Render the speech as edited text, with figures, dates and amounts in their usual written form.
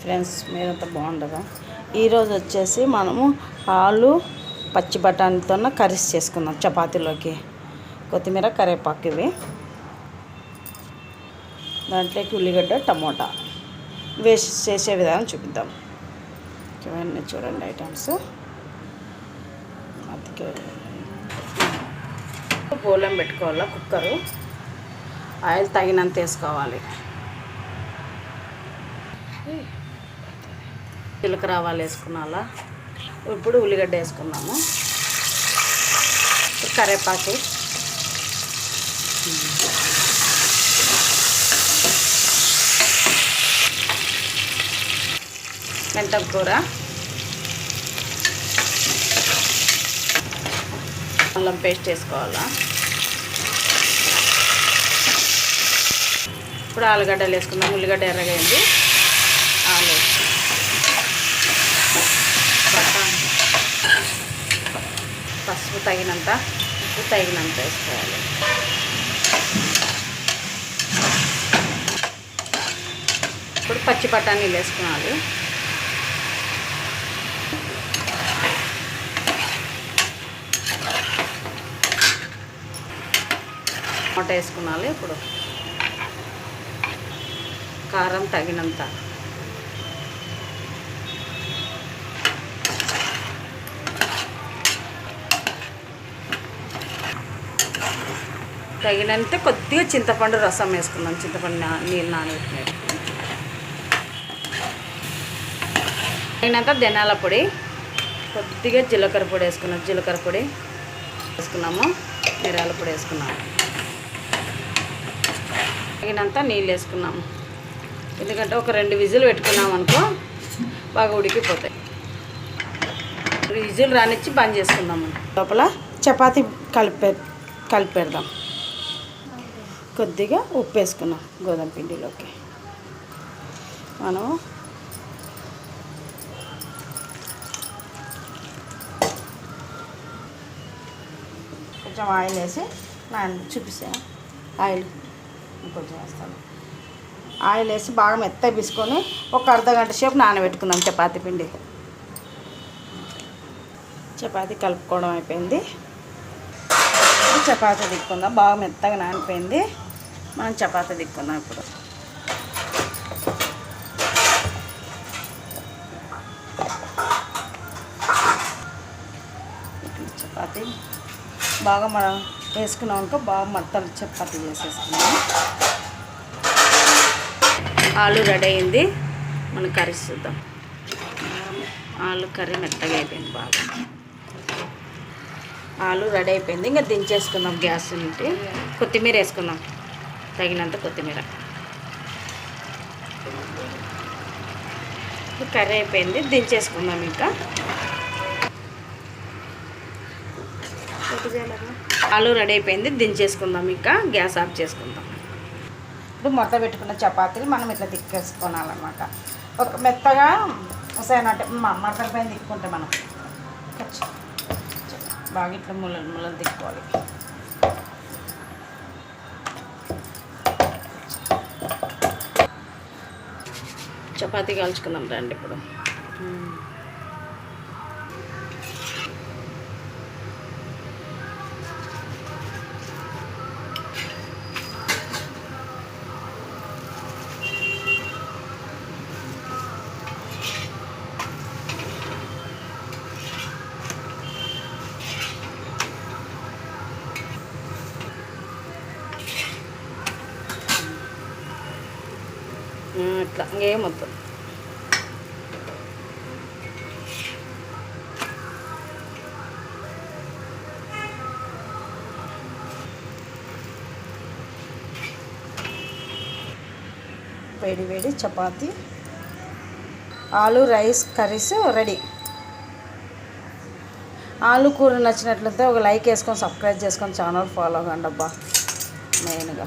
Friends మీరంతా బాగుండగా ఈరోజు వచ్చేసి మనము ఆలు పచ్చి బఠానీతో కర్రీస్ చేసుకుందాం. చపాతీలోకి కొత్తిమీర కరివేపాకు ఇవి, దాంట్లోకి ఉల్లిగడ్డ టమోటా వేసి చేసే విధానం చూపిద్దాం. ఇవన్నీ చూడండి ఐటమ్స్. అందుకే బోలం పెట్టుకోవాలా, కుక్కరు, ఆయిల్ తగినంత వేసుకోవాలి. జీలకర్ర ఆవాలు వేసుకున్నాలా. ఇప్పుడు ఉల్లిగడ్డ వేసుకున్నాము, కరివేపాకు, మెంతం కూర, అల్లం పేస్ట్ వేసుకోవాలా. ఇప్పుడు ఆలుగడ్డలు వేసుకుందాం. ఉల్లిగడ్డ ఎర్రగైంది, ఆలు, పసుపు తగినంత, ఉప్పు తగినంత వేసుకోవాలి. ఇప్పుడు పచ్చి బఠానీలు వేసుకోవాలి. టమాటా వేసుకున్నాలి. ఇప్పుడు కారం తగినంత, తగినంత కొద్దిగా చింతపండు రసం వేసుకుందాం. చింతపండు నీళ్ళు నానబెట్టినట్టు. తగినంత ధనియాల పొడి, కొద్దిగా జీలకర్ర పొడి వేసుకున్నాం. జీలకర్ర పొడి వేసుకున్నాము, మిరియాల పొడి వేసుకున్నాము. తగినంత నీళ్ళు వేసుకున్నాము. ఎందుకంటే ఒక 2 విజిల్ పెట్టుకున్నాం అనుకో బాగా ఉడికిపోతాయి. విజిల్ రానిచ్చి బంద్ చేసుకుందాము. లోపల చపాతీ కలిపి పెడదాం. కొద్దిగా ఉప్పు వేసుకున్నాం గోధుమ పిండిలోకి. మనం కొంచెం ఆయిల్ వేసి చూపిస్తా. ఆయిల్ ఇంకొంచెం వేస్తాను. ఆయిల్ వేసి బాగా మెత్తగా పిసుకొని ఒక అర్ధగంట సేపు నానబెట్టుకుందాం చపాతీ పిండి. చపాతీ కలుపుకోవడం అయిపోయింది. చపాతీ దిక్కుందాం. బాగా మెత్తగా నానిపోయింది. మనం చపాతీ దిక్కుందాం. ఇప్పుడు చపాతీ బాగా మనం వేసుకున్నాక బాగా మొత్తం చపాతీ చేసేసుకున్నాము. ఆలు రెడీ అయింది. మనం కర్రీ చూద్దాం. ఆలు కర్రీ మెత్తగా అయిపోయింది. బాగా ఆలు రెడీ అయిపోయింది. ఇంకా దించేసుకుందాం. గ్యాస్ నుండి కొత్తిమీర వేసుకుందాం. తగినంత కొత్తిమీర. కర్రీ అయిపోయింది, దించేసుకుందాం. ఇంకా ఆలు రెడీ అయిపోయింది, దించేసుకుందాం. ఇంకా గ్యాస్ ఆఫ్ చేసుకుందాం. ఇప్పుడు మొత్తం పెట్టుకున్న చపాతీలు మనం ఇట్లా తిక్కేసుకోవాలన్నమాట. ఒక మెత్తగా వస్తాయన్నట్టు మడతల పైన తిక్కుంటే మనం బాగా ఇట్లా ముళ్ళలు తిక్కోవాలి. చపాతీ కాల్చుకుందాం రండి. ఇప్పుడు ఇట్లా ఇంకేమొద్దు. వేడి వేడి చపాతీ ఆలు రైస్ కర్రీస్ రెడీ. ఆలు కూర నచ్చినట్లయితే ఒక లైక్ వేసుకొని సబ్స్క్రైబ్ చేసుకొని ఛానల్ ఫాలో అవ్వండి అబ్బా మెయిన్గా.